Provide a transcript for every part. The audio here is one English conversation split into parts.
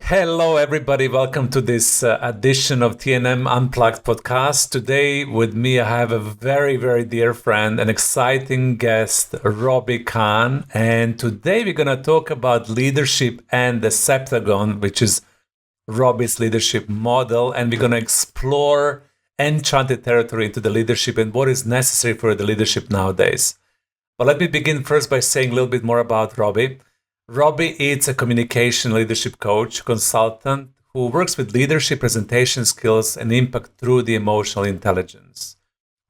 Hello, everybody. Welcome to this edition of TNM Unplugged podcast. Today with me, I have a very, very dear friend, an exciting guest, Robbie Kahn. And today we're going to talk about leadership and the Septagon, which is Robbie's leadership model. And we're going to explore enchanted territory into the leadership and what is necessary for the leadership nowadays. But let me begin first by saying a little bit more about Robbie. Robbie is a communication leadership coach, consultant who works with leadership, presentation skills, and impact through the emotional intelligence.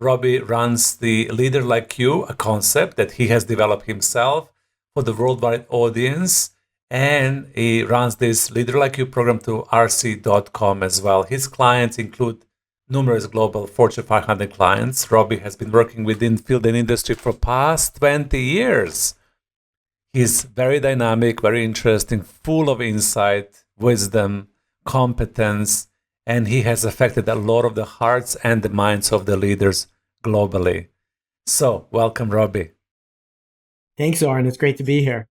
Robbie runs the LeaderLike You, a concept that he has developed himself for the worldwide audience, and he runs this LeaderLike You program through rc.com as well. His clients include numerous global Fortune 500 clients. Robbie has been working within field and industry for past 20 years. He's very dynamic, very interesting, full of insight, wisdom, competence, and he has affected a lot of the hearts and the minds of the leaders globally. So, welcome, Robbie. Thanks, Zoran. It's great to be here.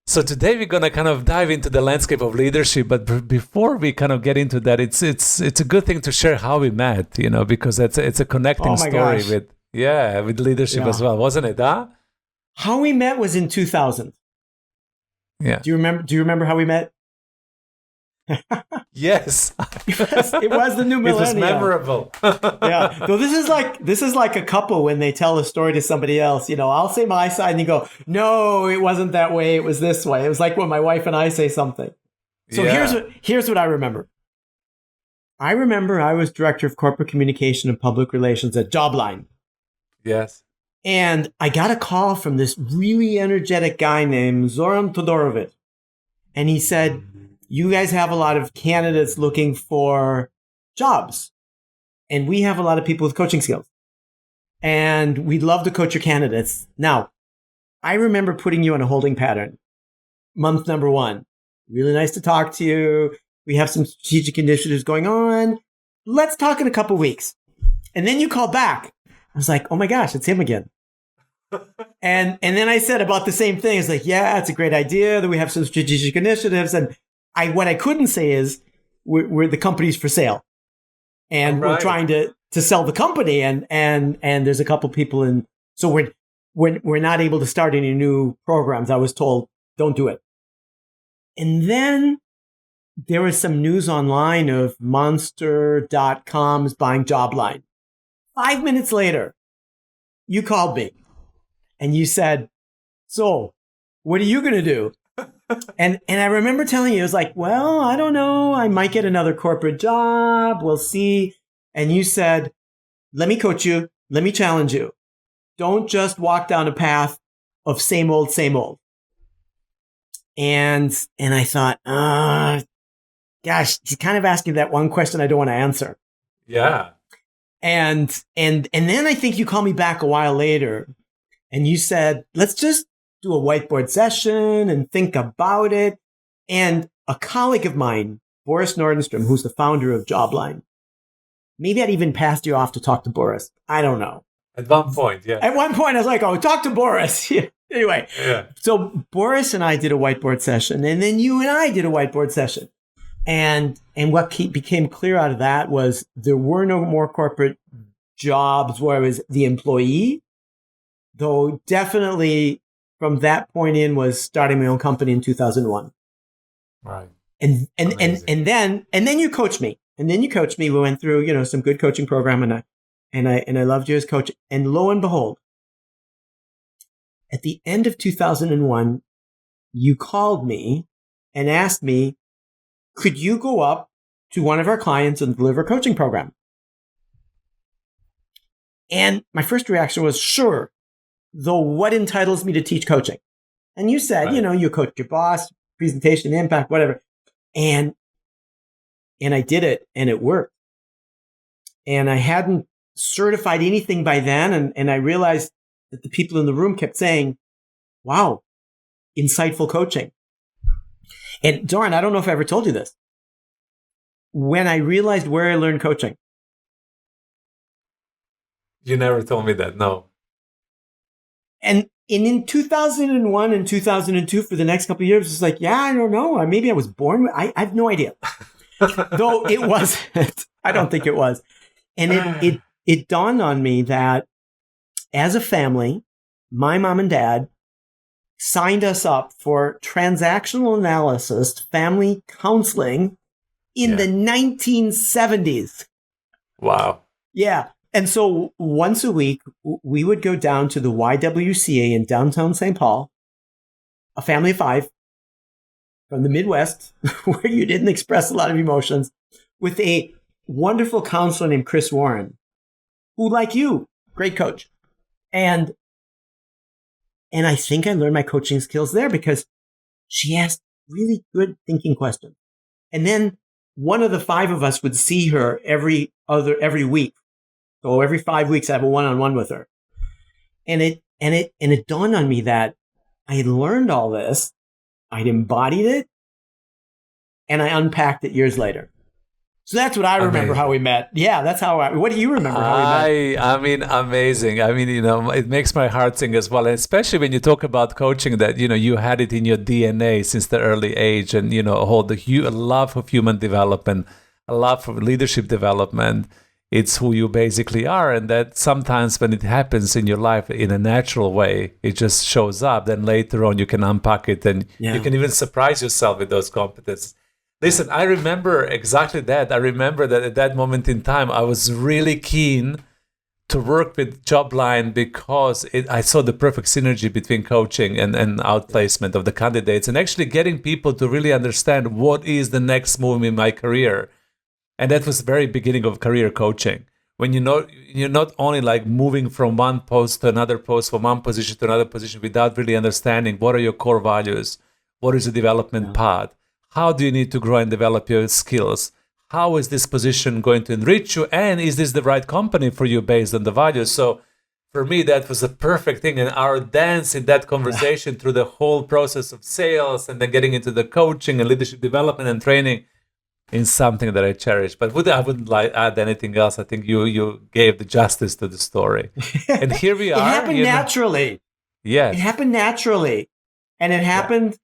So today we're going to kind of dive into the landscape of leadership, but before we kind of get into that, it's a good thing to share how we met, because it's a connecting story with leadership as well, wasn't it? Huh? How we met was in 2000. Yeah. Do you remember how we met? Yes. it was the new millennium. It was memorable. Yeah. So this is like a couple when they tell a story to somebody else. I'll say my side and you go, no, it wasn't that way. It was this way. It was like when my wife and I say something. So here's what I remember. I remember I was director of corporate communication and public relations at Jobline. Yes. And I got a call from this really energetic guy named Zoran Todorovic. And he said, you guys have a lot of candidates looking for jobs. And we have a lot of people with coaching skills. And we'd love to coach your candidates. Now, I remember putting you on a holding pattern. Month number 1. Really nice to talk to you. We have some strategic initiatives going on. Let's talk in a couple weeks. And then you call back. I was like, oh my gosh, it's him again. And then I said about the same thing. It's like, yeah, it's a great idea that we have some strategic initiatives. And what I couldn't say is we're the company's for sale. And we're trying to sell the company. And there's a couple people in. So we're not able to start any new programs. I was told, don't do it. And then there was some news online of Monster.com's buying Jobline. 5 minutes later, you called me and you said, so what are you going to do? And I remember telling you, it was like, well, I don't know. I might get another corporate job. We'll see. And you said, let me coach you. Let me challenge you. Don't just walk down a path of same old, same old. And I thought, gosh, she's kind of asking that one question I don't want to answer. Yeah. And then I think you called me back a while later and you said, let's just do a whiteboard session and think about it. And a colleague of mine, Boris Nordenstrom, who's the founder of Jobline, maybe I'd even passed you off to talk to Boris. I don't know. At one point, yeah. At one point, I was like, oh, talk to Boris. Anyway, So Boris and I did a whiteboard session, and then you and I did a whiteboard session. And what became clear out of that was there were no more corporate jobs where I was the employee, though definitely from that point in was starting my own company in 2001. Right. And then you coached me. And then you coached me. We went through, some good coaching program and I loved you as coach. And lo and behold, at the end of 2001, you called me and asked me, could you go up to one of our clients and deliver a coaching program? And my first reaction was, sure, though what entitles me to teach coaching? And you said, you coach your boss, presentation, impact, whatever. And I did it and it worked. And I hadn't certified anything by then. And I realized that the people in the room kept saying, wow, insightful coaching. And Zoran, I don't know if I ever told you this. When I realized where I learned coaching. You never told me that, no. And And in 2001 and 2002, for the next couple of years, it's like, yeah, I don't know. Maybe I was born. I have no idea. Though it wasn't. I don't think it was. And it dawned on me that as a family, my mom and dad signed us up for transactional analysis, family counseling in the 1970s. Wow. Yeah. And so once a week, we would go down to the YWCA in downtown St. Paul, a family of 5 from the Midwest, where you didn't express a lot of emotions, with a wonderful counselor named Chris Warren, who, like you, great coach. And I think I learned my coaching skills there because she asked really good thinking questions. And then one of the 5 of us would see her every week. So every 5 weeks, I have a one-on-one with her. And it dawned on me that I had learned all this, I'd embodied it, and I unpacked it years later. So that's what I remember how we met. Yeah, that's what do you remember how we met? I mean, amazing. I mean, it makes my heart sing as well. And especially when you talk about coaching that, you had it in your DNA since the early age and, a love of human development, a love for leadership development. It's who you basically are. And that sometimes when it happens in your life in a natural way, it just shows up. Then later on, you can unpack it and you can even surprise yourself with those competencies. Listen, I remember exactly that. I remember that at that moment in time, I was really keen to work with Jobline because I saw the perfect synergy between coaching and outplacement of the candidates and actually getting people to really understand what is the next move in my career. And that was the very beginning of career coaching. When you're not only like moving from one post to another post, from one position to another position without really understanding what are your core values, what is the development path, how do you need to grow and develop your skills, how is this position going to enrich you, and is this the right company for you based on the values? So for me, that was a perfect thing. And our dance in that conversation through the whole process of sales and then getting into the coaching and leadership development and training is something that I cherish. But I wouldn't add anything else. I think you gave the justice to the story. And here we are. It happened naturally. Yeah. It happened naturally. And it happened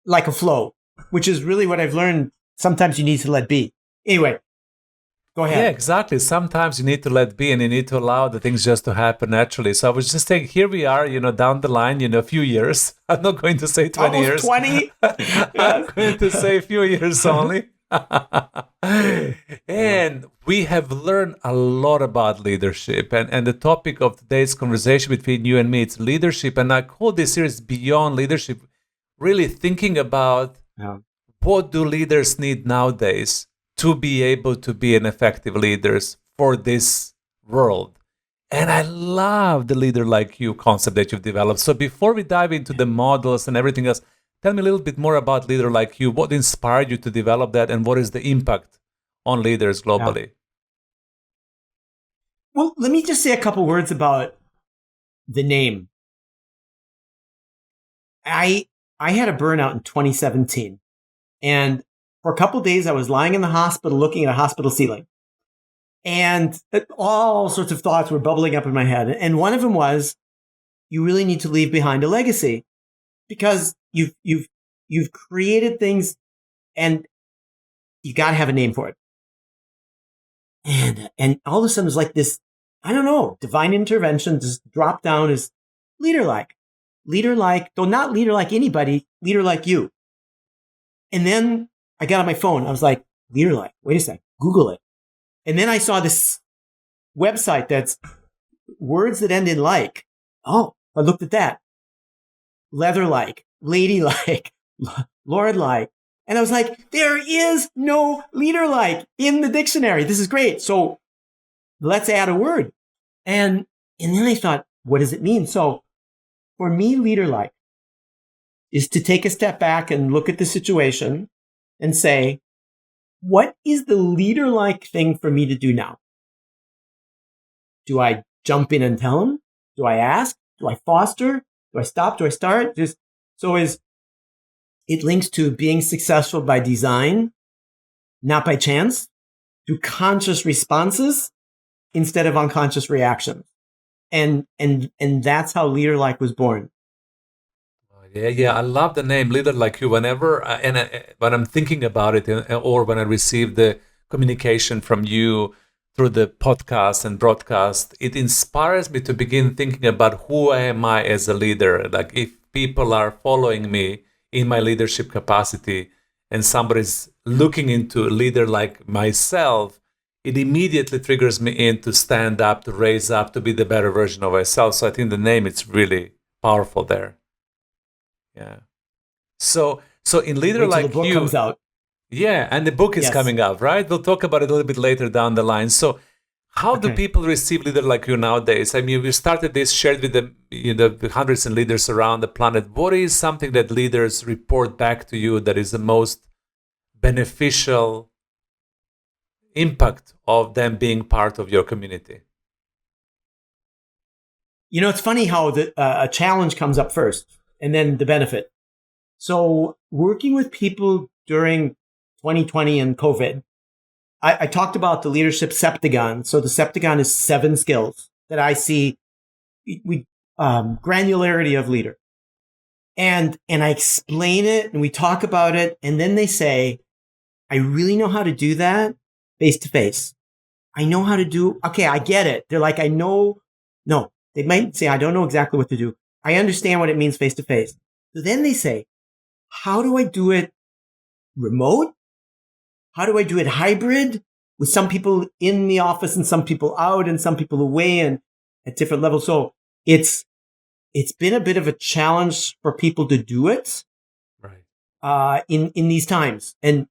like a flow, which is really what I've learned. Sometimes you need to let be. Anyway, go ahead. Yeah, exactly. Sometimes you need to let be and you need to allow the things just to happen naturally. So I was just saying, here we are, down the line, a few years. I'm not going to say 20 Almost years. 20? I'm going to say a few years only. And we have learned a lot about leadership. And the topic of today's conversation between you and me, it's leadership. And I call this series Beyond Leadership, really thinking about what do leaders need nowadays to be able to be an effective leaders for this world. And I love the leader like you concept that you've developed. So before we dive into the models and everything else, tell me a little bit more about leader like you. What inspired you to develop that and what is the impact on leaders globally? Well, let me just say a couple words about the name. I had a burnout in 2017. And for a couple of days, I was lying in the hospital looking at a hospital ceiling. And all sorts of thoughts were bubbling up in my head. And one of them was, you really need to leave behind a legacy because you've created things and you got to have a name for it. And all of a sudden it was like this, I don't know, divine intervention just dropped down as LeaderLike. LeaderLike, though not leader like anybody, leader like you. And then I got on my phone. I was like, LeaderLike, wait a sec, Google it. And then I saw this website that's words that end in like. Oh, I looked at that. Leather-like, lady-like, Lord-like. And I was like, there is no leader-like in the dictionary. This is great. So let's add a word. And then I thought, what does it mean? So for me, leader-like is to take a step back and look at the situation and say, what is the leader-like thing for me to do now? Do I jump in and tell them? Do I ask? Do I foster? Do I stop? Do I start? It links to being successful by design, not by chance, through conscious responses instead of unconscious reactions. And that's how LeaderLike was born. Yeah, I love the name Leader Like You. Whenever when I'm thinking about it, or when I receive the communication from you through the podcast and broadcast, it inspires me to begin thinking about who am I as a leader. Like if people are following me in my leadership capacity, and somebody's looking into a leader like myself, it immediately triggers me in to stand up, to raise up, to be the better version of myself. So I think the name it's really powerful there. Yeah. So in Leader Wait till the Like book You, comes out. yeah, and the book is Yes. coming out, right? We'll talk about it a little bit later down the line. So how do Okay. people receive Leader Like You nowadays? I mean, we started this, shared with the hundreds of leaders around the planet. What is something that leaders report back to you that is the most beneficial impact of them being part of your community? It's funny how a challenge comes up first and then the benefit. So working with people during 2020 and COVID, I talked about the leadership Septagon. So the Septagon is 7 skills that I see granularity of leader. And I explain it and we talk about it. And then they say, I really know how to do that face to face. I know how to do, okay, I get it. They're like, I know, no, they might say, I don't know exactly what to do. I understand what it means face to face. So then they say, how do I do it remote? How do I do it hybrid with some people in the office and some people out and some people away and at different levels? So it's been a bit of a challenge for people to do it, right? In these times. And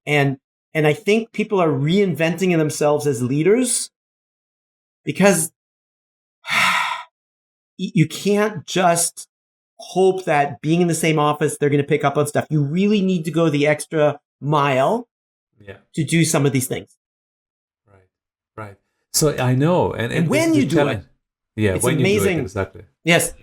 I think people are reinventing themselves as leaders because you can't just hope that being in the same office, they're going to pick up on stuff. You really need to go the extra mile to do some of these things. Right. So I know. And when you do it, it's when amazing. You do it, exactly. Yes.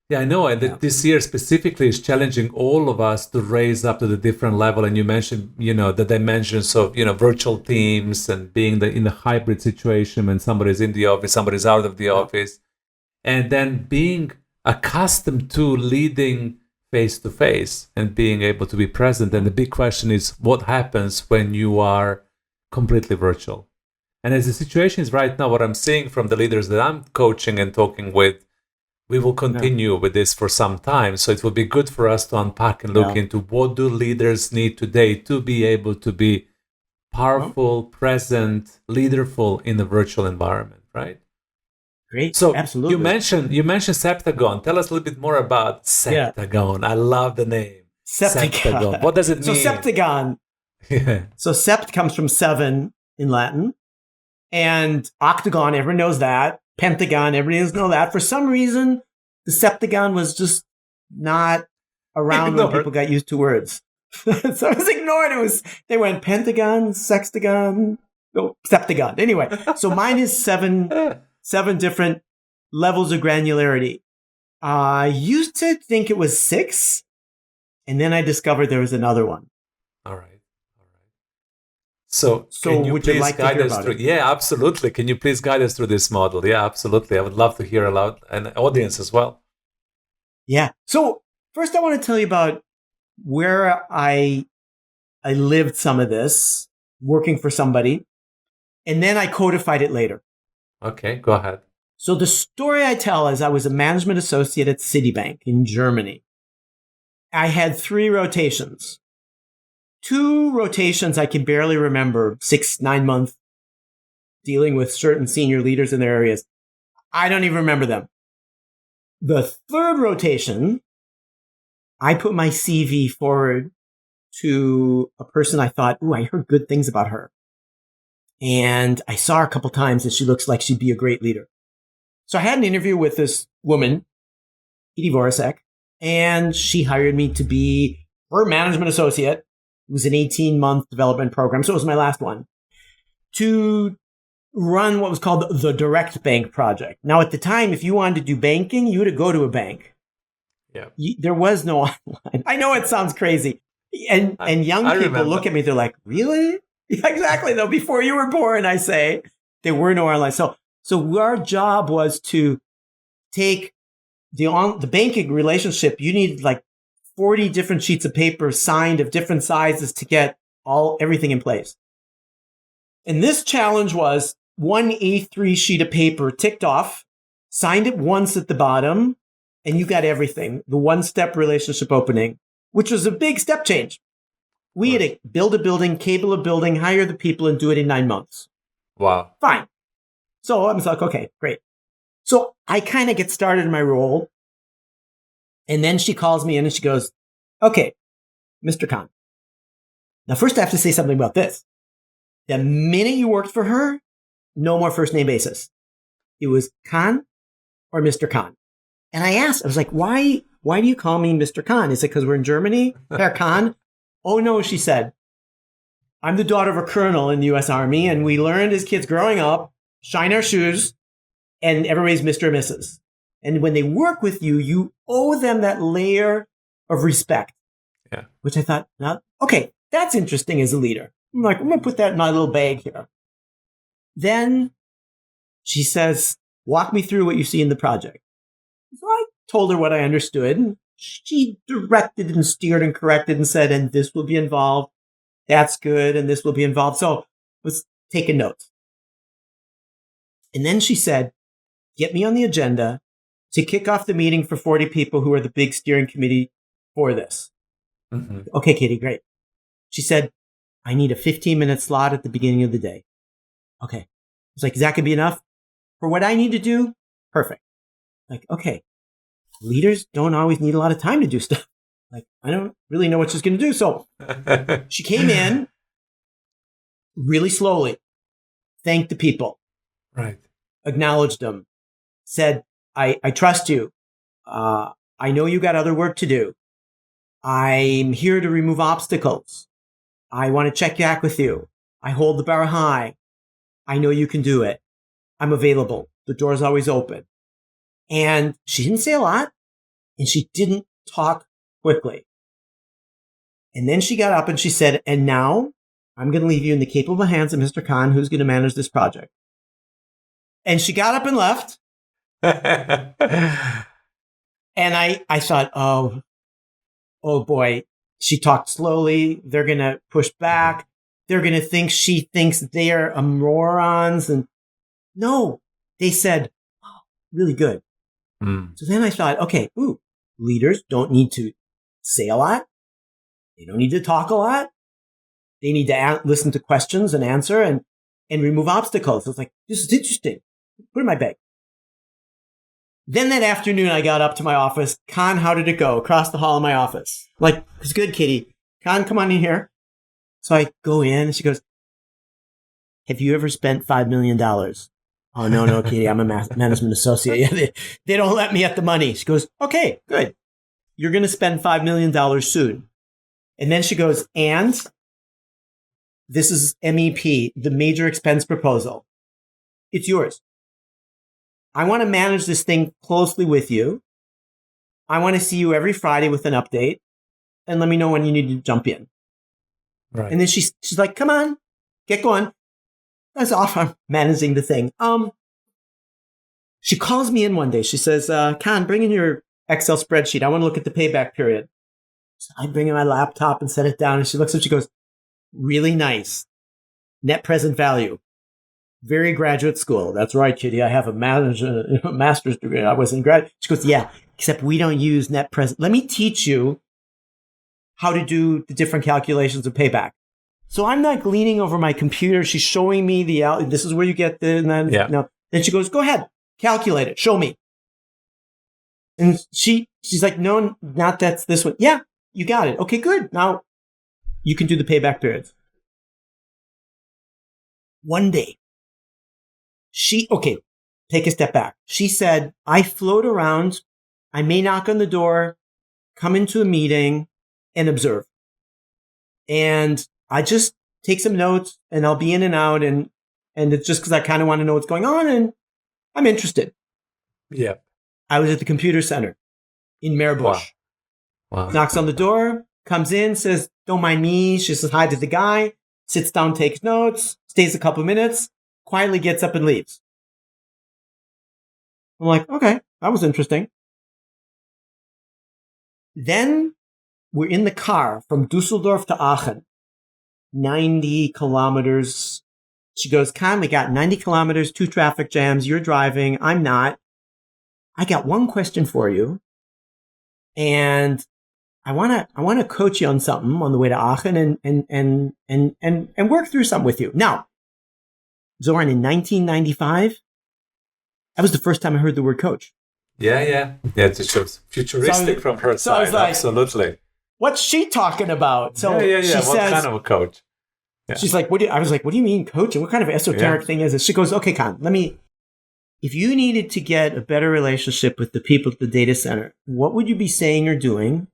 Yeah, I know. And this year specifically is challenging all of us to raise up to the different level. And you mentioned, the dimensions of, virtual teams and being in the hybrid situation when somebody's in the office, somebody's out of the office. And then being accustomed to leading face to face and being able to be present. And the big question is, what happens when you are completely virtual? And as the situation is right now, what I'm seeing from the leaders that I'm coaching and talking with, we will continue with this for some time. So it will be good for us to unpack and look into what do leaders need today to be able to be powerful, present, leaderful in the virtual environment, right? Great. So absolutely. You mentioned Septagon. Tell us a little bit more about Septagon. I love the name. Septagon. What does it mean? So Septagon. So sept comes from 7 in Latin. And octagon, everyone knows that. Pentagon, everybody knows that. For some reason, the Septagon was just not around when people got used to words. So it was ignored. They went Pentagon, Sextagon, Septagon. Anyway, so mine is 7 different levels of granularity. I used to think it was 6, and then I discovered there was another one. All right. So can you please guide us through? Yeah, absolutely. Can you please guide us through this model? Yeah, absolutely. I would love to hear aloud an audience as well. Yeah. So first I want to tell you about where I lived some of this working for somebody, and then I codified it later. Okay, go ahead. So the story I tell is I was a management associate at Citibank in Germany. I had 3 rotations. 2 rotations I can barely remember, 6-9 months dealing with certain senior leaders in their areas. I don't even remember them. The 3rd rotation, I put my CV forward to a person I thought, I heard good things about her. And I saw her a couple times and she looks like she'd be a great leader. So I had an interview with this woman, Edie Voracek, and she hired me to be her management associate. It was an 18-month development program, so it was my last one, to run what was called the Direct Bank Project. Now, at the time, if you wanted to do banking, you had to go to a bank. Yeah. There was no online. I know it sounds crazy. And young people look at me, they're like, really? Yeah, exactly. Though before you were born, I say, there were no online. So So our job was to take the banking relationship. You need like 40 different sheets of paper signed of different sizes to get everything in place. And this challenge was one A3 sheet of paper ticked off, signed it once at the bottom, and you got everything. The one-step relationship opening, which was a big step change. We had to build a building, cable a building, hire the people, and do it in 9 months. Wow. Fine. So I was like, okay, great. So I kind of get started in my role. And then she calls me in and she goes, okay, Mr. Kahn. Now, first I have to say something about this. The minute you worked for her, no more first name basis. It was Kahn or Mr. Kahn. And I asked, I was like, why do you call me Mr. Kahn? Is it because we're in Germany? Herr Kahn? Oh, no, she said. I'm the daughter of a colonel in the U.S. Army, and we learned as kids growing up, shine our shoes, and everybody's Mr. and Mrs. And when they work with you, you owe them that layer of respect. Yeah. Which I thought, okay, that's interesting as a leader. I'm like, I'm going to put that in my little bag here. Then she says, walk me through what you see in the project. So I told her what I understood. And she directed and steered and corrected and said, and this will be involved. That's good. And this will be involved. So let's take a note. And then she said, get me on the agenda to kick off the meeting for 40 people who are the big steering committee for this. Mm-hmm. Okay, Katie, great. She said, I need a 15-minute slot at the beginning of the day. Okay. I was like, is that going to be enough for what I need to do? Perfect. Like, okay. Leaders don't always need a lot of time to do stuff. Like, I don't really know what she's going to do. So she came in really slowly, thanked the people. Right. Acknowledged them. Said, I trust you. I know you got other work to do. I'm here to remove obstacles. I want to check back with you. I hold the bar high. I know you can do it. I'm available. The door's always open. And she didn't say a lot, and she didn't talk quickly. And then she got up and she said, and now I'm going to leave you in the capable hands of Mr. Kahn, who's going to manage this project. And she got up and left. And I thought, oh boy, she talked slowly. They're going to push back. They're going to think she thinks they're morons. And no, they said, oh, really good. So then I thought, okay, leaders don't need to say a lot. They don't need to talk a lot. They need to listen to questions and answer and remove obstacles. I was like, this is interesting. Put it in my bag. Then that afternoon, I got up to my office. Kahn, how did it go? Across the hall in my office. Like, it's good, Kitty. Kahn, come on in here. So I go in and she goes, have you ever spent $5 million? Oh, no, Kitty, I'm a management associate. Yeah, they don't let me at the money. She goes, okay, good. You're going to spend $5 million soon. And then she goes, and this is MEP, the major expense proposal. It's yours. I want to manage this thing closely with you. I want to see you every Friday with an update. And let me know when you need to jump in. Right. And then she's like, come on, get going. That's off. I'm managing the thing. She calls me in one day. She says, Kahn, bring in your Excel spreadsheet. I want to look at the payback period. So I bring in my laptop and set it down. And she looks and she goes, really nice. Net present value. Very graduate school. That's right, Kitty. I have a master's degree. I was in grad. She goes, yeah, except we don't use net present. Let me teach you how to do the different calculations of payback. So I'm not leaning over my computer. She's showing me this is where you get the, and then, yeah. No. Then she goes, go ahead, calculate it. Show me. And she's like, no, not that's this one. Yeah, you got it. Okay, good. Now you can do the payback periods. One day, take a step back. She said, I float around. I may knock on the door, come into a meeting and observe. And I just take some notes and I'll be in and out. And it's just because I kind of want to know what's going on and I'm interested. Yeah. I was at the computer center in Meerbusch. Wow. Knocks on the door, comes in, says, don't mind me. She says hi to the guy, sits down, takes notes, stays a couple minutes, quietly gets up and leaves. I'm like, okay, that was interesting. Then we're in the car from Dusseldorf to Aachen, 90 kilometers. She goes, Kahn, we got 90 kilometers, 2 traffic jams. You're driving. I'm not. I got one question for you. And I want to coach you on something on the way to Aachen and work through something with you. Now, Zoran, in 1995, that was the first time I heard the word coach. Yeah. It shows futuristic from her side. I was like, absolutely. What's she talking about? So yeah. She what says, kind of a coach? Yeah. She's like, I was like, what do you mean coach? And what kind of esoteric thing is this? She goes, okay, Kahn, if you needed to get a better relationship with the people at the data center, what would you be saying or doing?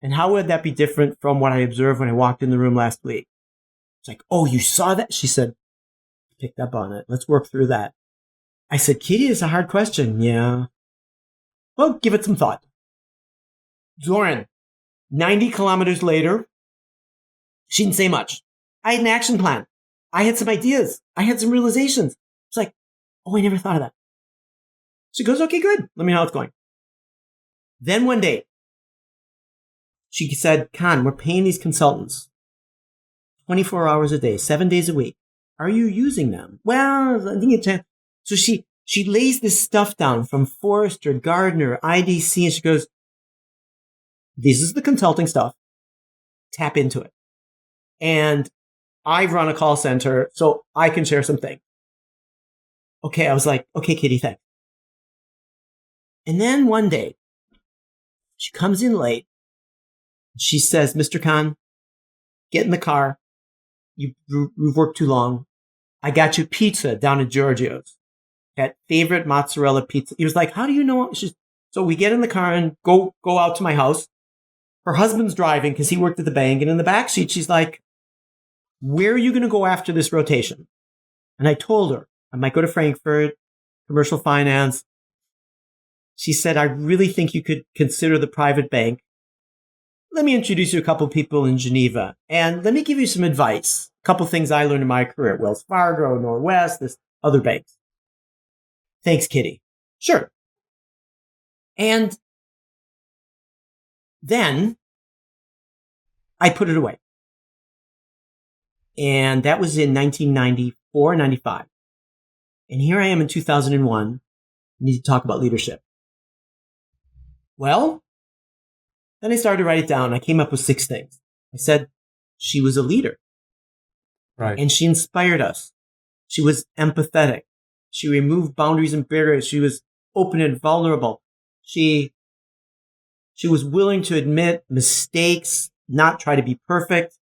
And how would that be different from what I observed when I walked in the room last week? It's like, oh, you saw that? She said, picked up on it. Let's work through that. I said, Kitty, it's a hard question. Yeah. Well, give it some thought. Zoran, 90 kilometers later, she didn't say much. I had an action plan. I had some ideas. I had some realizations. It's like, oh, I never thought of that. She goes, okay, good. Let me know how it's going. Then one day, she said, Kahn, we're paying these consultants 24 hours a day, 7 days a week. Are you using them? Well, I think it's... So she lays this stuff down from Forrester, Gardner, IDC, and she goes, this is the consulting stuff. Tap into it. And I run a call center, so I can share something. Okay, I was like, okay, Kitty, thanks. And then one day, she comes in late. She says, Mr. Kahn, get in the car. You've worked too long. I got you pizza down at Giorgio's. That favorite mozzarella pizza. He was like, how do you know? So we get in the car and go out to my house. Her husband's driving because he worked at the bank. And in the backseat, she's like, where are you going to go after this rotation? And I told her, I might go to Frankfurt, commercial finance. She said, I really think you could consider the private bank. Let me introduce you to a couple of people in Geneva. And let me give you some advice. A couple of things I learned in my career. Wells Fargo, Northwest, this other banks. Thanks, Kitty. Sure. And then I put it away. And that was in 1994, 95. And here I am in 2001. I need to talk about leadership. Well, then I started to write it down. I came up with 6 things. I said she was a leader. Right. And she inspired us. She was empathetic. She removed boundaries and barriers. She was open and vulnerable. She was willing to admit mistakes, not try to be perfect.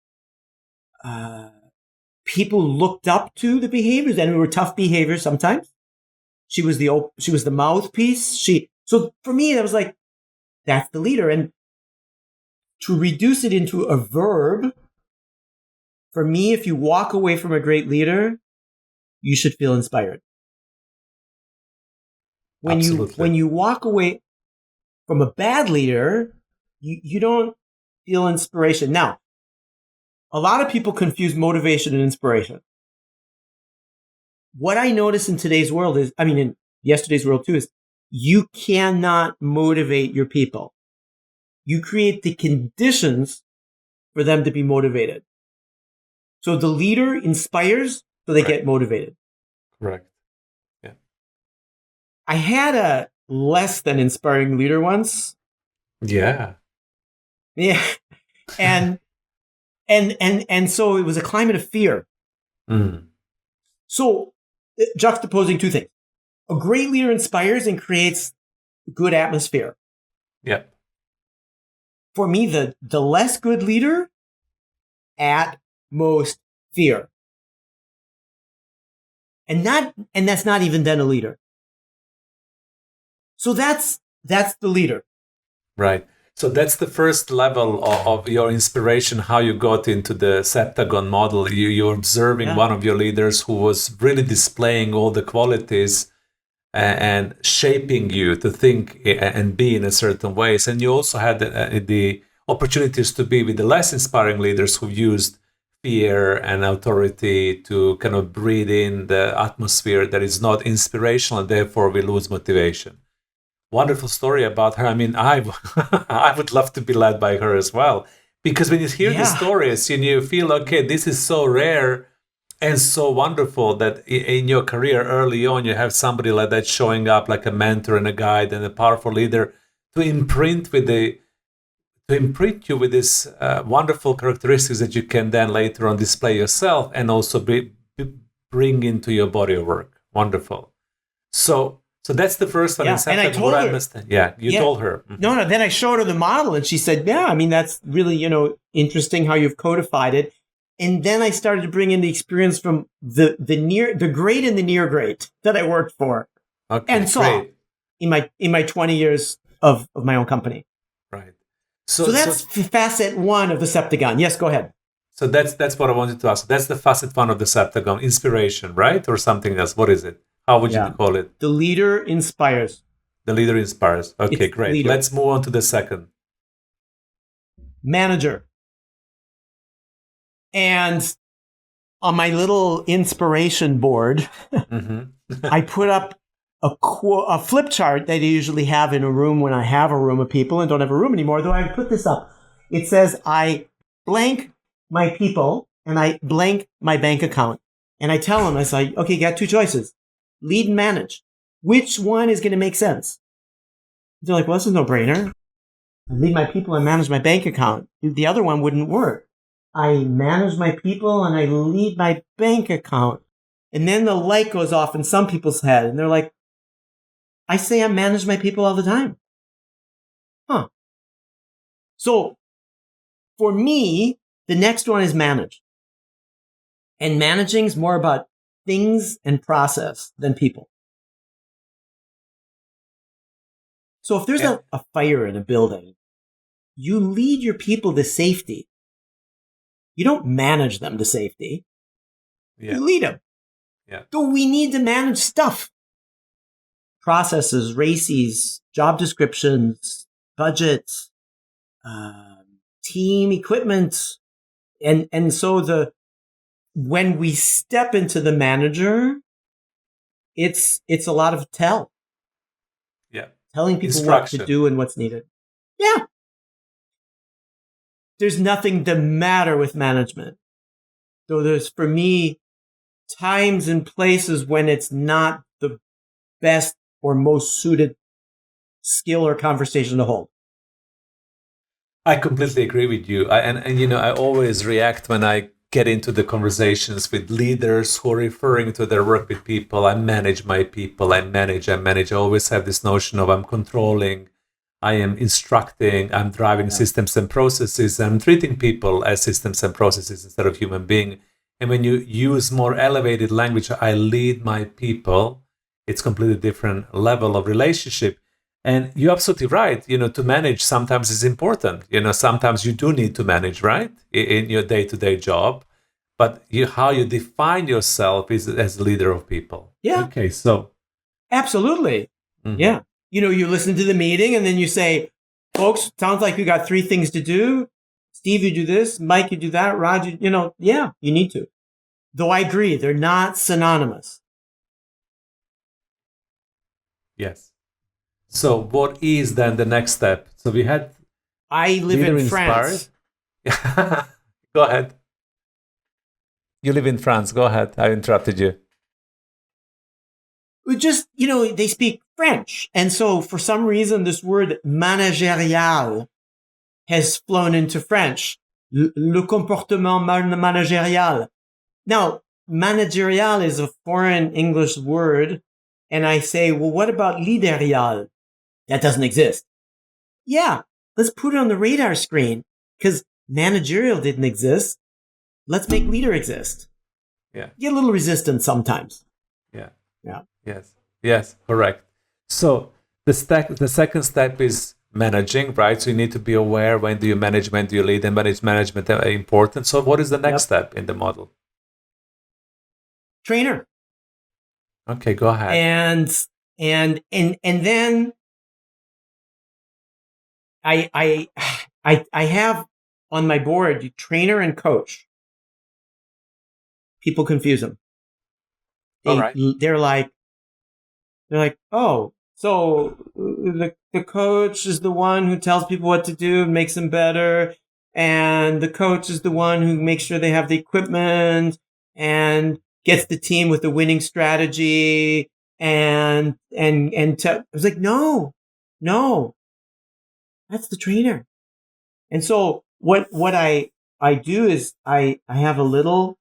People looked up to the behaviors, and we were tough behaviors sometimes. She was the mouthpiece. So for me, that was like, that's the leader. And to reduce it into a verb, for me, if you walk away from a great leader, you should feel inspired. When you walk away from a bad leader, you don't feel inspiration. Now, a lot of people confuse motivation and inspiration. What I notice in today's world is, in yesterday's world too, is you cannot motivate your people. You create the conditions for them to be motivated. So the leader inspires, so they get motivated. Correct. Yeah. I had a less than inspiring leader once. Yeah. Yeah. And so it was a climate of fear. Mm. So juxtaposing 2 things. A great leader inspires and creates good atmosphere. Yeah. For me, the less good leader, at most fear. And that's not even then a leader. So that's the leader. Right. So that's the first level of your inspiration, how you got into the Septagon model. You're observing one of your leaders who was really displaying all the qualities and shaping you to think and be in a certain ways. And you also had the opportunities to be with the less inspiring leaders who used fear and authority to kind of breathe in the atmosphere that is not inspirational, and therefore we lose motivation. Wonderful story about her. I mean, I would love to be led by her as well, because when you hear the stories, you feel, okay, this is so rare and so wonderful that in your career early on, you have somebody like that showing up like a mentor and a guide and a powerful leader to imprint you with these wonderful characteristics that you can then later on display yourself and also bring into your body of work. Wonderful. So that's the first one. Yeah, and I told her. You told her. Mm-hmm. No, then I showed her the model, and she said, "Yeah, I mean that's really interesting how you've codified it." And then I started to bring in the experience from the great and the near great that I worked for, and saw in my 20 years of my own company. Right. So that's facet one of the Septagon. Yes, go ahead. So that's what I wanted to ask. That's the facet one of the Septagon, inspiration, right, or something else. What is it? How would you call it? The leader inspires. The leader inspires. Okay, great. Leader. Let's move on to the second. Manager. And on my little inspiration board, I put up a flip chart that I usually have in a room when I have a room of people and don't have a room anymore, though I put this up. It says, I blank my people and I blank my bank account. And I tell them, I say, okay, you got two choices. Lead and manage. Which one is going to make sense? They're like, well, this is a no-brainer. I lead my people and manage my bank account. The other one wouldn't work. I manage my people and I lead my bank account. And then the light goes off in some people's head. And they're like, I say I manage my people all the time. Huh. So for me, the next one is manage. And managing is more about things and process than people. So if there's a fire in a building, you lead your people to safety. You don't manage them to safety. You lead them. Yeah. So we need to manage stuff. Processes, races, job descriptions, budgets, team equipment. And so when we step into the manager, it's a lot of tell. Yeah. Telling people what to do and what's needed. Yeah. There's nothing the matter with management. So there's, for me, times and places when it's not the best or most suited skill or conversation to hold. I completely agree with you. I always react when I get into the conversations with leaders who are referring to their work with people. I manage my people. I manage. I always have this notion of I'm controlling, I am instructing, I'm driving systems and processes. I'm treating people as systems and processes instead of human being. And when you use more elevated language, I lead my people, it's completely different level of relationship. And you're absolutely right. To manage sometimes is important. Sometimes you do need to manage, right, in your day-to-day job. But how you define yourself is as a leader of people. Yeah. Okay, so. Absolutely. Mm-hmm. Yeah. You listen to the meeting and then you say, folks, sounds like we got 3 things to do. Steve, you do this. Mike, you do that. Roger, you need to. Though I agree, they're not synonymous. Yes. So what is then the next step? So we had... I live in France. Go ahead. You live in France. Go ahead. I interrupted you. Just, they speak French. And so for some reason, this word managérial has flown into French. Le comportement managérial. Now, managérial is a foreign English word. And I say, well, what about leaderrial? That doesn't exist. Yeah, let's put it on the radar screen because managerial didn't exist. Let's make leader exist. Yeah. Get a little resistant sometimes. Yeah. Yeah. Yes, correct. So the second step is managing, right? So you need to be aware, when do you manage, when do you lead, and when is management important. So what is the next step in the model? Trainer. Okay, go ahead. And then I have on my board trainer and coach. people confuse them. All right. They're like, oh, so the coach is the one who tells people what to do and makes them better. And the coach is the one who makes sure they have the equipment and gets the team with the winning strategy. I was like, no, that's the trainer. And so what I do is I have a little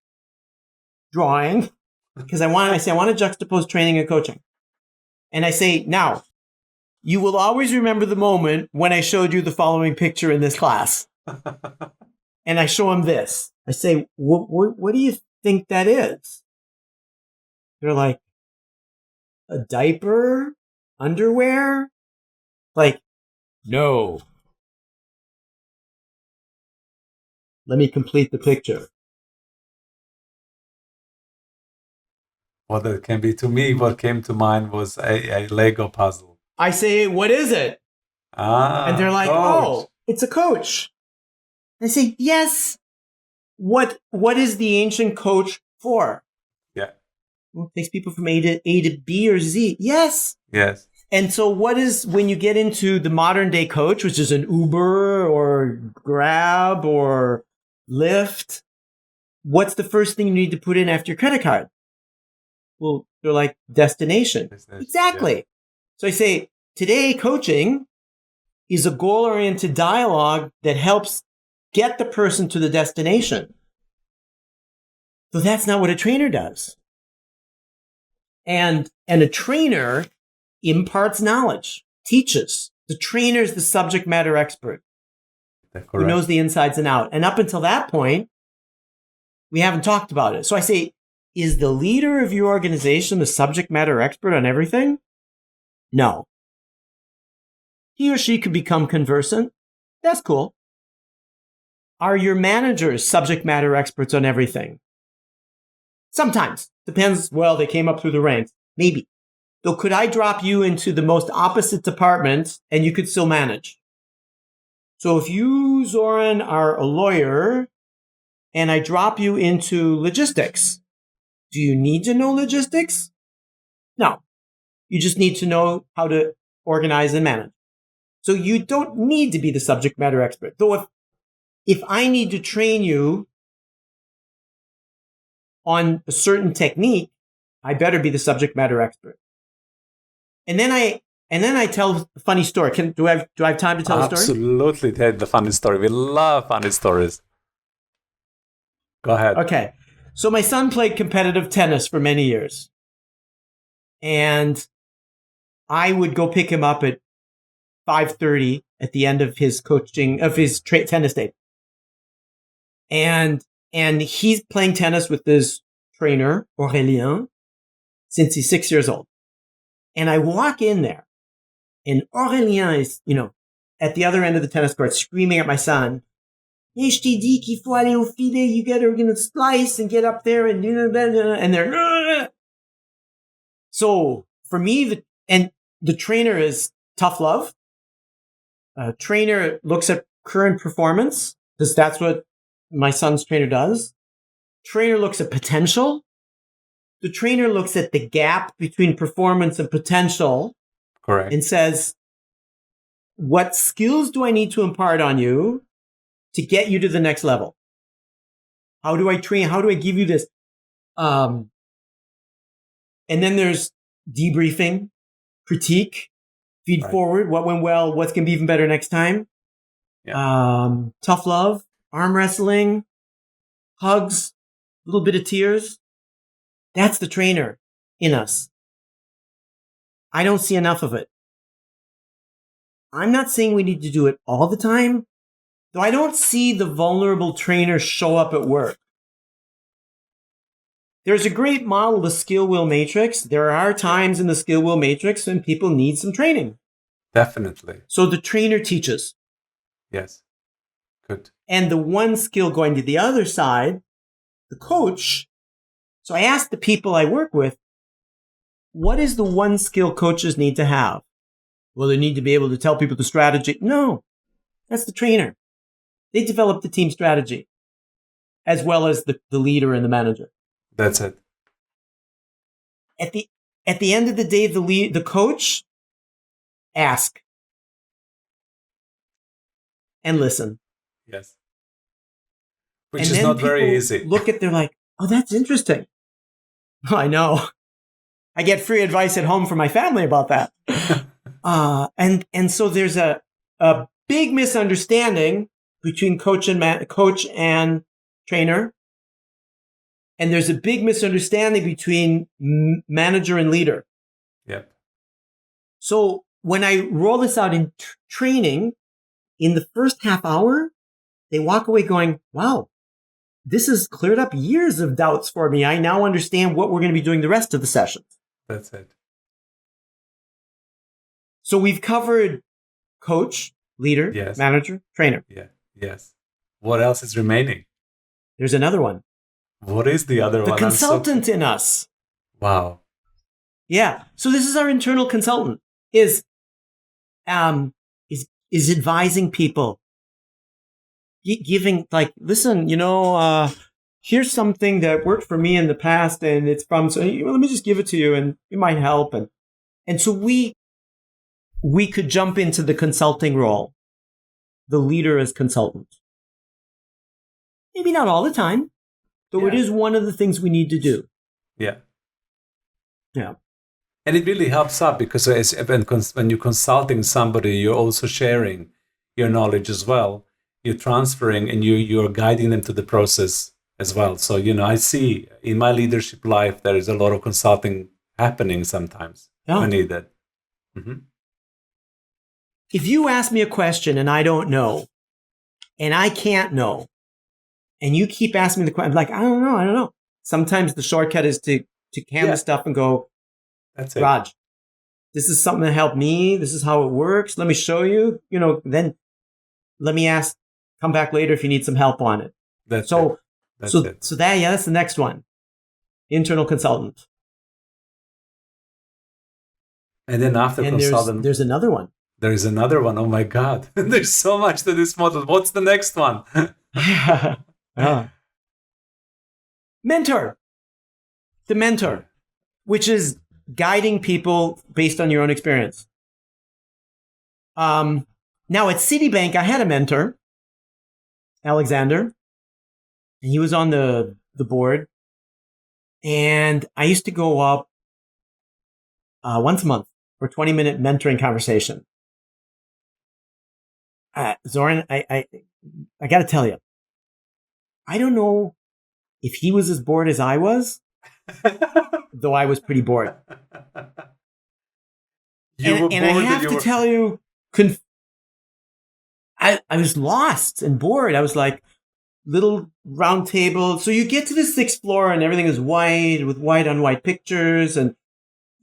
drawing because I want to juxtapose training and coaching. And I say, now, you will always remember the moment when I showed you the following picture in this class. And I show them this. I say, what do you think that is? They're like, a diaper? Underwear? Like, no. Let me complete the picture. What it can be to me, what came to mind was a Lego puzzle. I say, what is it? And they're like, coach. oh, it's a coach. I say, yes. What is the ancient coach for? Yeah. Well, it takes people from A to B or Z. Yes. Yes. And so when you get into the modern day coach, which is an Uber or Grab or Lyft, what's the first thing you need to put in after your credit card? Well, they're like destination. Exactly. Yeah. So I say, today coaching is a goal-oriented dialogue that helps get the person to the destination. So that's not what a trainer does. And a trainer imparts knowledge, teaches. The trainer is the subject matter expert who knows the insides and out. And up until that point, we haven't talked about it. So I say, is the leader of your organization the subject matter expert on everything? No. He or she could become conversant. That's cool. Are your managers subject matter experts on everything? Sometimes. Depends. Well, they came up through the ranks. Maybe. Though, could I drop you into the most opposite department and you could still manage? So if you, Zoran, are a lawyer and I drop you into logistics, do you need to know logistics? No. You just need to know how to organize and manage. So you don't need to be the subject matter expert. Though if I need to train you on a certain technique, I better be the subject matter expert. And then I tell a funny story. Do I have time to tell a story? Absolutely, tell the funny story. We love funny stories. Go ahead. Okay. So my son played competitive tennis for many years. And I would go pick him up at 5:30 at the end of his tennis day. And he's playing tennis with this trainer, Aurélien, since he's 6 years old. And I walk in there, and Aurélien is, at the other end of the tennis court screaming at my son, "Mais je t'ai dit qu'il faut aller au filet, you gotta slice and get up there," and they're, so for me, the trainer is tough love. Trainer looks at current performance, because that's what my son's trainer does. Trainer looks at potential. The trainer looks at the gap between performance and potential. Correct. And says, what skills do I need to impart on you to get you to the next level? How do I train? How do I give you this? And then there's debriefing, critique, feed forward, what went well, what's going to be even better next time. Yeah. Tough love, arm wrestling, hugs, a little bit of tears. That's the trainer in us. I don't see enough of it. I'm not saying we need to do it all the time, though I don't see the vulnerable trainer show up at work. There's a great model, the skill wheel matrix. There are times in the skill wheel matrix when people need some training. Definitely. So the trainer teaches. Yes. Good. And the one skill going to the other side, the coach. So I ask the people I work with, what is the one skill coaches need to have? Well, they need to be able to tell people the strategy. No, that's the trainer. They develop the team strategy as well as the leader and the manager. That's it. At the end of the day, the coach ask and listen. Yes. Which and is then not very people easy. Look at, they're like, oh, that's interesting. I know. I get free advice at home from my family about that. And so there's a big misunderstanding between coach and trainer. And there's a big misunderstanding between manager and leader. Yep. So when I roll this out in training, in the first half hour, they walk away going, wow, this has cleared up years of doubts for me. I now understand what we're going to be doing the rest of the sessions. That's it. So we've covered coach, leader, Yes. manager, trainer. Yeah. Yes. What else is remaining? There's another one. What is the other one? The consultant in us. Wow. Yeah. So this is our internal consultant. Is advising people, giving, like, listen, here's something that worked for me in the past, and it's from, so let me just give it to you, and it might help. And so we could jump into the consulting role, the leader as consultant. Maybe not all the time, though it is one of the things we need to do. Yeah. Yeah. And it really helps out because when you're consulting somebody, you're also sharing your knowledge as well. You're transferring and you're guiding them to the process as well. So, I see in my leadership life, there is a lot of consulting happening sometimes when needed. Mm-hmm. If you ask me a question and I don't know, and I can't know, and you keep asking me the question, I'm like, I don't know. Sometimes the shortcut is to canvas stuff and go, that's it. Raj, this is something that helped me. This is how it works. Let me show you, then let me come back later if you need some help on it. That's it. It. So that's the next one. Internal consultant. And then after consultant, there's another one. There is another one. Oh my God. There's so much to this model. What's the next one? Mentor. The mentor, which is guiding people based on your own experience. Now at Citibank, I had a mentor, Alexander, and he was on the board. And I used to go up once a month for a 20-minute mentoring conversation. Zoran, I got to tell you, I don't know if he was as bored as I was, though I was pretty bored. And I have to tell you, I was lost and bored. I was like, little round table. So you get to the 6th floor and everything is white with white on white pictures. And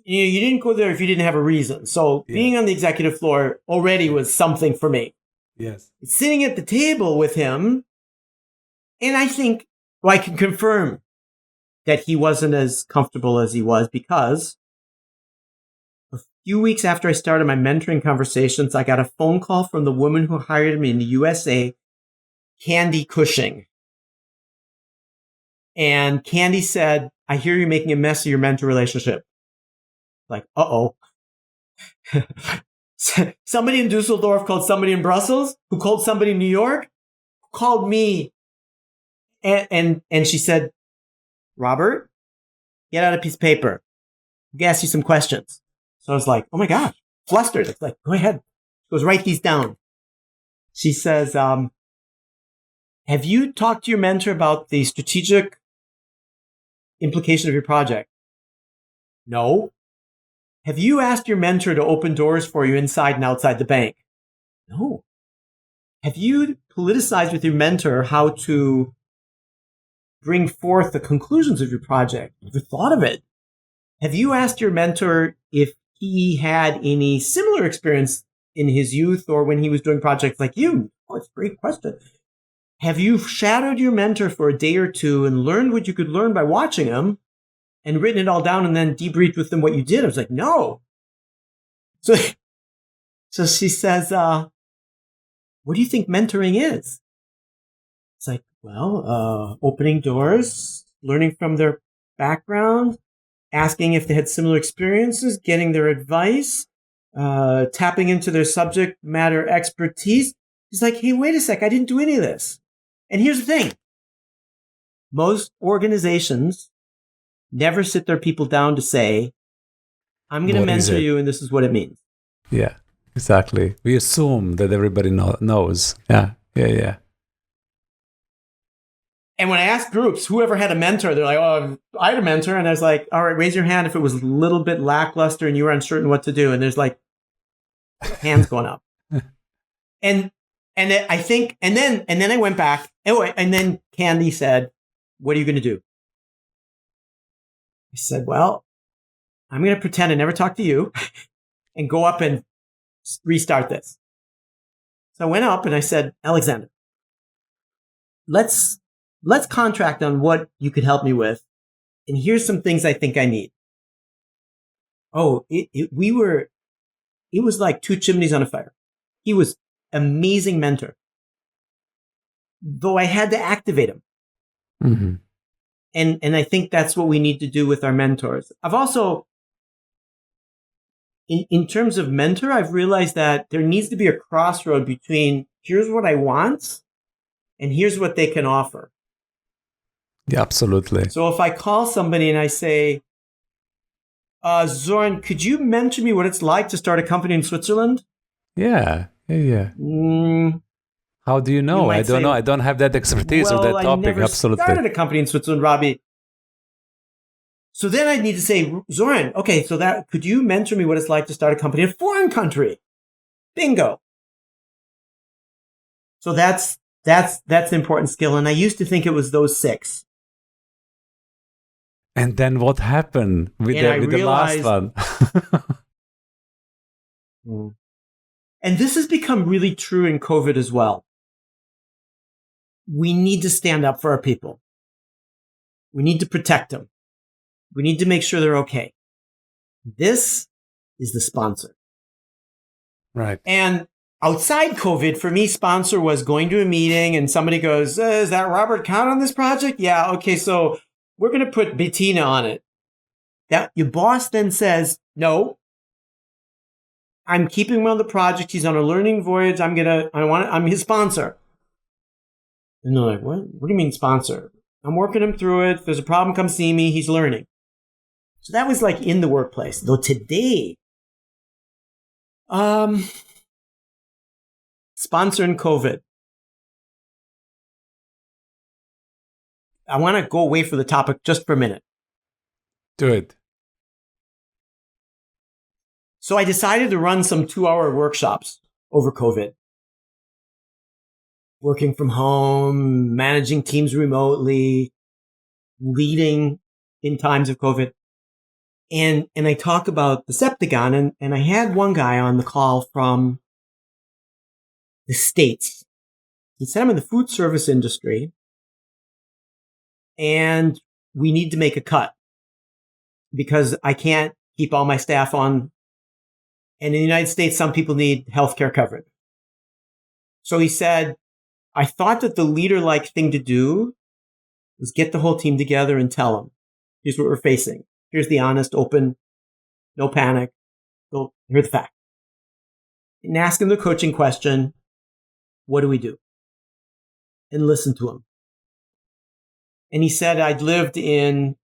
you didn't go there if you didn't have a reason. So being on the executive floor already was something for me. Yes. Sitting at the table with him, and I think, I can confirm that he wasn't as comfortable as he was, because a few weeks after I started my mentoring conversations, I got a phone call from the woman who hired me in the USA, Candy Cushing. And Candy said, I hear you're making a mess of your mentor relationship. Like, uh-oh. Somebody in Dusseldorf called somebody in Brussels, who called somebody in New York, called me. And she said, Robert, get out a piece of paper. I'm going to ask you some questions. So I was like, oh my gosh, flustered. It's like, go ahead. She goes, write these down. She says, have you talked to your mentor about the strategic implication of your project? No. Have you asked your mentor to open doors for you inside and outside the bank? No. Have you politicized with your mentor how to bring forth the conclusions of your project? Never thought of it. Have you asked your mentor if he had any similar experience in his youth or when he was doing projects like you? Oh, it's a great question. Have you shadowed your mentor for a day or two and learned what you could learn by watching him and written it all down and then debriefed with them what you did? I was like, no. So she says, what do you think mentoring is? It's like, well, opening doors, learning from their background, asking if they had similar experiences, getting their advice, tapping into their subject matter expertise. He's like, hey, wait a sec, I didn't do any of this. And here's the thing. Most organizations never sit their people down to say, I'm going to mentor you, and this is what it means. Yeah, exactly. We assume that everybody knows. Yeah. And when I asked groups, whoever had a mentor, they're like, oh, I had a mentor. And I was like, all right, raise your hand if it was a little bit lackluster and you were uncertain what to do. And there's like hands going up. And I think, and then I went back. And then Candy said, what are you going to do? I said, well, I'm going to pretend I never talked to you and go up and restart this. So I went up and I said, Alexander, let's contract on what you could help me with. And here's some things I think I need. Oh, it was like two chimneys on a fire. He was amazing mentor. Though I had to activate him. Mm-hmm. And I think that's what we need to do with our mentors. I've also, in terms of mentor, I've realized that there needs to be a crossroad between here's what I want and here's what they can offer. Yeah, absolutely. So if I call somebody and I say, Zoran, could you mention me what it's like to start a company in Switzerland? Yeah. How do you know? I don't know. I don't have that expertise or that topic. I never started a company in Switzerland, Robbie. So then I need to say, Zoran, okay, so that could you mention me what it's like to start a company in a foreign country? Bingo. So that's the important skill. And I used to think it was those 6. And then what happened with the last one? And this has become really true in COVID as well. We need to stand up for our people. We need to protect them. We need to make sure they're okay. This is the sponsor. Right. And outside COVID, for me, sponsor was going to a meeting and somebody goes, is that Robert Kahn on this project? Yeah. Okay. So we're going to put Bettina on it. That your boss then says, no, I'm keeping him on the project. He's on a learning voyage. I'm his sponsor. And they're like, what do you mean sponsor? I'm working him through it. If there's a problem, come see me. He's learning. So that was like in the workplace. Though today, sponsor in COVID. I want to go away from the topic just for a minute. Do it. So I decided to run some 2-hour workshops over COVID. Working from home, managing teams remotely, leading in times of COVID. And I talk about the Septagon, and I had one guy on the call from the States. He said, I'm in the food service industry, and we need to make a cut because I can't keep all my staff on. And in the United States, some people need healthcare coverage. So he said, I thought that the leader-like thing to do was get the whole team together and tell them, here's what we're facing. Here's the honest, open, no panic. Here's the fact. And ask them the coaching question, what do we do? And listen to them. And he said, I'd lived in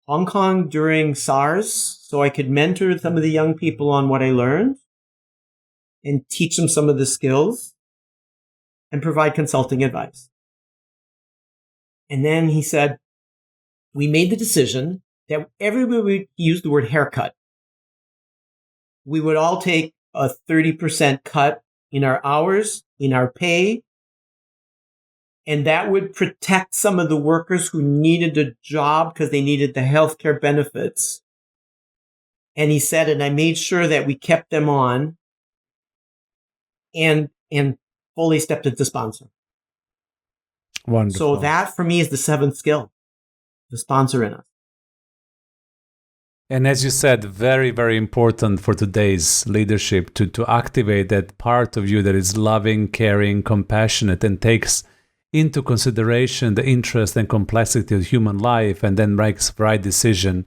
Hong Kong during SARS, so I could mentor some of the young people on what I learned and teach them some of the skills and provide consulting advice. And then he said, we made the decision that everybody would use the word haircut. We would all take a 30% cut in our hours, in our pay, and that would protect some of the workers who needed a job because they needed the healthcare benefits. And he said, and I made sure that we kept them on and fully stepped into sponsor. Wonderful. So that for me is the 7th skill, the sponsor in us. And as you said, very, very important for today's leadership to activate that part of you that is loving, caring, compassionate, and takes into consideration the interest and complexity of human life and then makes the right decision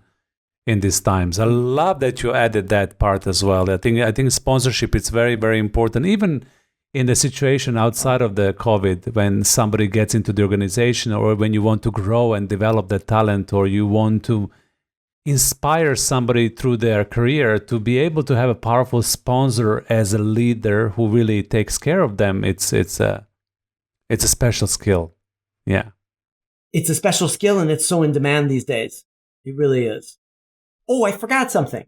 in these times. I love that you added that part as well. I think sponsorship is very, very important, even in the situation outside of the COVID, when somebody gets into the organization, or when you want to grow and develop the talent, or you want to inspire somebody through their career to be able to have a powerful sponsor as a leader who really takes care of them. It's a special skill. Yeah. It's a special skill, and it's so in demand these days. It really is. Oh, I forgot something.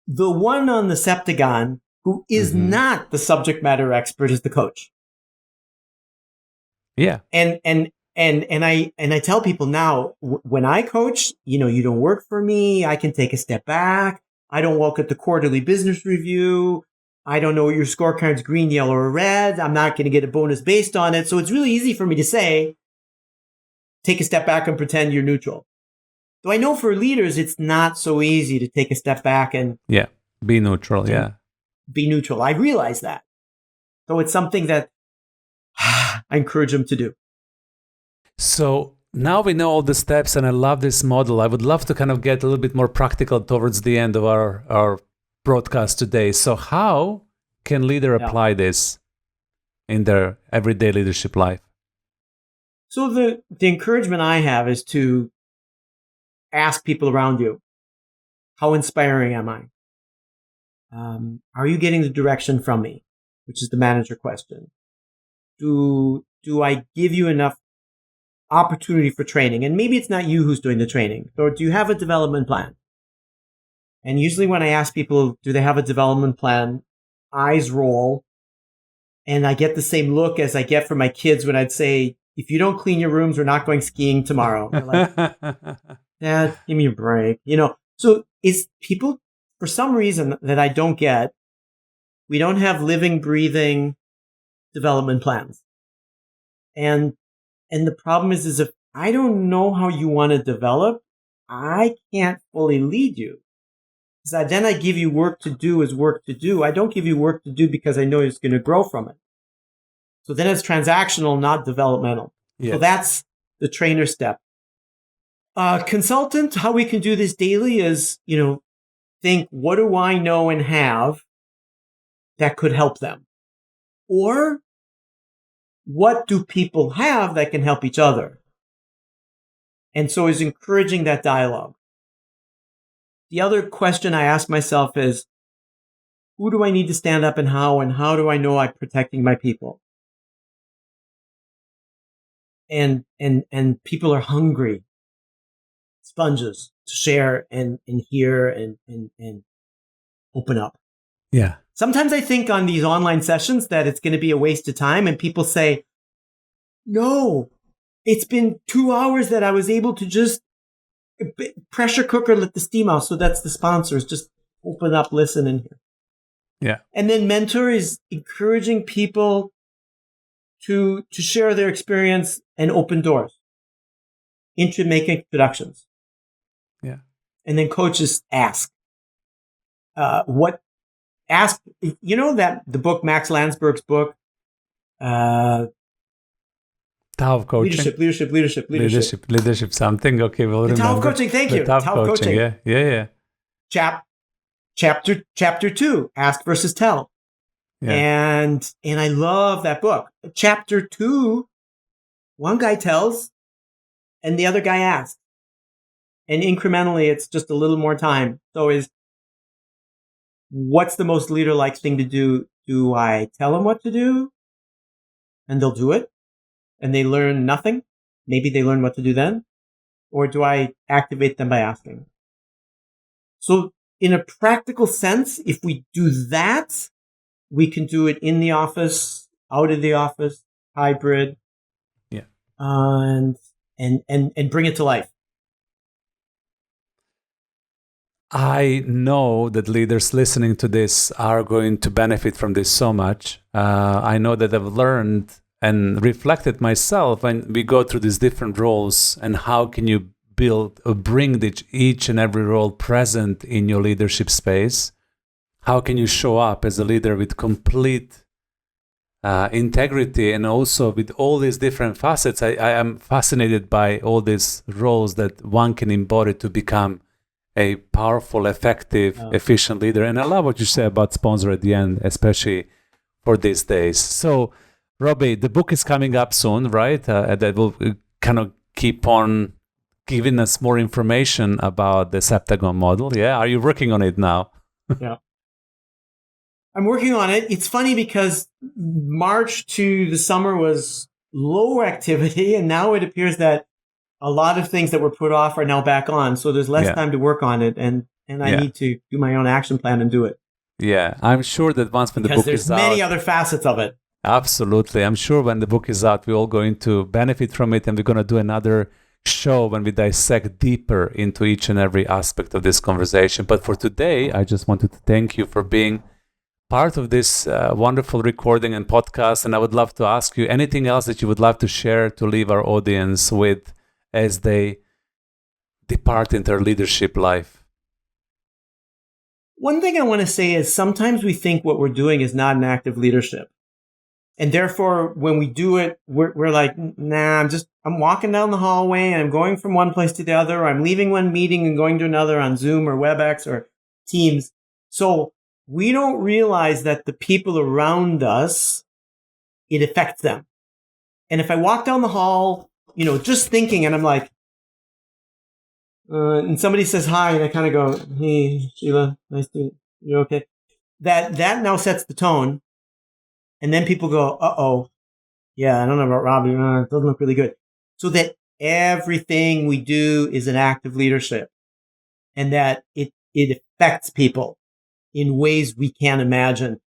The one on the Septagon who is not the subject matter expert is the coach. Yeah. And I tell people now, when I coach, you don't work for me. I can take a step back. I don't look at the quarterly business review. I don't know what your scorecard's green, yellow, or red. I'm not going to get a bonus based on it. So it's really easy for me to say, take a step back and pretend you're neutral. Though I know for leaders, it's not so easy to take a step back and be neutral. Yeah. Be neutral. I realize that. So it's something that I encourage them to do. So now we know all the steps, and I love this model. I would love to kind of get a little bit more practical towards the end of our broadcast today. So how can leader apply this in their everyday leadership life? So the encouragement I have is to ask people around you, how inspiring am I? Are you getting the direction from me? Which is the manager question. Do I give you enough opportunity for training? And maybe it's not you who's doing the training. Or do you have a development plan? And usually when I ask people, do they have a development plan? Eyes roll. And I get the same look as I get from my kids when I'd say, if you don't clean your rooms, we're not going skiing tomorrow. They're like, Dad, give me a break. So it's people, for some reason that I don't get, we don't have living, breathing development plans. And the problem is if I don't know how you want to develop, I can't fully lead you. Because then I give you work to do as work to do. I don't give you work to do because I know it's going to grow from it. So then it's transactional, not developmental. Yes. So that's the trainer step. Consultant, how we can do this daily is, think, what do I know and have that could help them? Or what do people have that can help each other? And so is encouraging that dialogue. The other question I ask myself is, who do I need to stand up and how do I know I'm protecting my people? And people are hungry sponges to share and hear and open up. Yeah. Sometimes I think on these online sessions that it's going to be a waste of time, and people say, no, it's been 2 hours that I was able to just pressure cooker, let the steam out. So that's the sponsors. Just open up, listen, and hear. Yeah. And then mentor is encouraging people to share their experience and open doors. Make introductions. Yeah. And then coaches ask. Ask, that the book, Max Landsberg's book, Tao of Coaching. Leadership something. Okay, we'll remember. Tao of Coaching, thank you. Tao of Coaching. Yeah. Chapter 2, Ask versus Tell. Yeah. And I love that book. Chapter 2, one guy tells and the other guy asks. And incrementally, it's just a little more time. So what's the most leader-like thing to do? Do I tell them what to do? And they'll do it? And they learn nothing? Maybe they learn what to do then? Or do I activate them by asking? So in a practical sense, if we do that, we can do it in the office, out of the office, hybrid. Yeah. And bring it to life. I know that leaders listening to this are going to benefit from this so much. I know that I've learned and reflected myself when we go through these different roles and how can you bring each and every role present in your leadership space. How can you show up as a leader with complete integrity, and also with all these different facets, I am fascinated by all these roles that one can embody to become a powerful, effective, efficient leader. And I love what you said about sponsor at the end, especially for these days. So, Robbie, the book is coming up soon, right? That will kind of keep on giving us more information about the Septagon model. Yeah, are you working on it now? Yeah. I'm working on it. It's funny because March to the summer was low activity, and now it appears that a lot of things that were put off are now back on. So there's less time to work on it, and I need to do my own action plan and do it. Yeah, I'm sure that once when the book is out... Because there's many other facets of it. Absolutely. I'm sure when the book is out, we're all going to benefit from it, and we're going to do another show when we dissect deeper into each and every aspect of this conversation. But for today, I just wanted to thank you for being part of this wonderful recording and podcast. And I would love to ask you anything else that you would love to share to leave our audience with as they depart in their leadership life. One thing I want to say is sometimes we think what we're doing is not an active leadership. And therefore, when we do it, we're like, nah, I'm walking down the hallway and I'm going from one place to the other. Or I'm leaving one meeting and going to another on Zoom or WebEx or Teams. So we don't realize that the people around us, it affects them. And if I walk down the hall, just thinking, and I'm like, and somebody says hi, and I kind of go, hey, Sheila, nice to, you okay? That now sets the tone. And then people go, uh-oh, yeah, I don't know about Robbie. It doesn't look really good. So that everything we do is an act of leadership, and that it affects people in ways we can't imagine.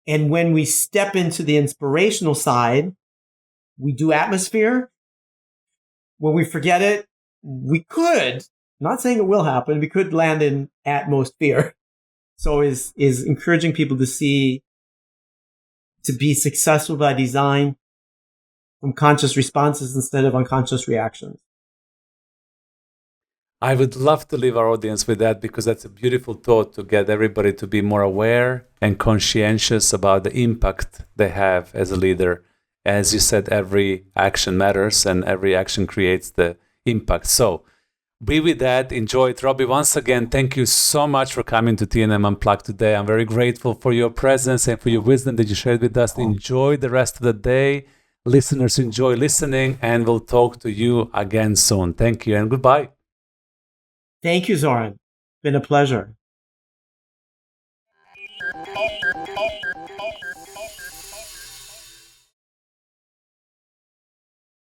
And when we step into the inspirational side, we do atmosphere. When we forget it, we could, I'm not saying it will happen, we could land in atmosphere. So is encouraging people to be successful by design from conscious responses instead of unconscious reactions. I would love to leave our audience with that, because that's a beautiful thought to get everybody to be more aware and conscientious about the impact they have as a leader. As you said, every action matters and every action creates the impact. So be with that. Enjoy it. Robbie, once again, thank you so much for coming to TNM Unplugged today. I'm very grateful for your presence and for your wisdom that you shared with us. Enjoy the rest of the day. Listeners, enjoy listening, and we'll talk to you again soon. Thank you and goodbye. Thank you, Zoran. It's been a pleasure.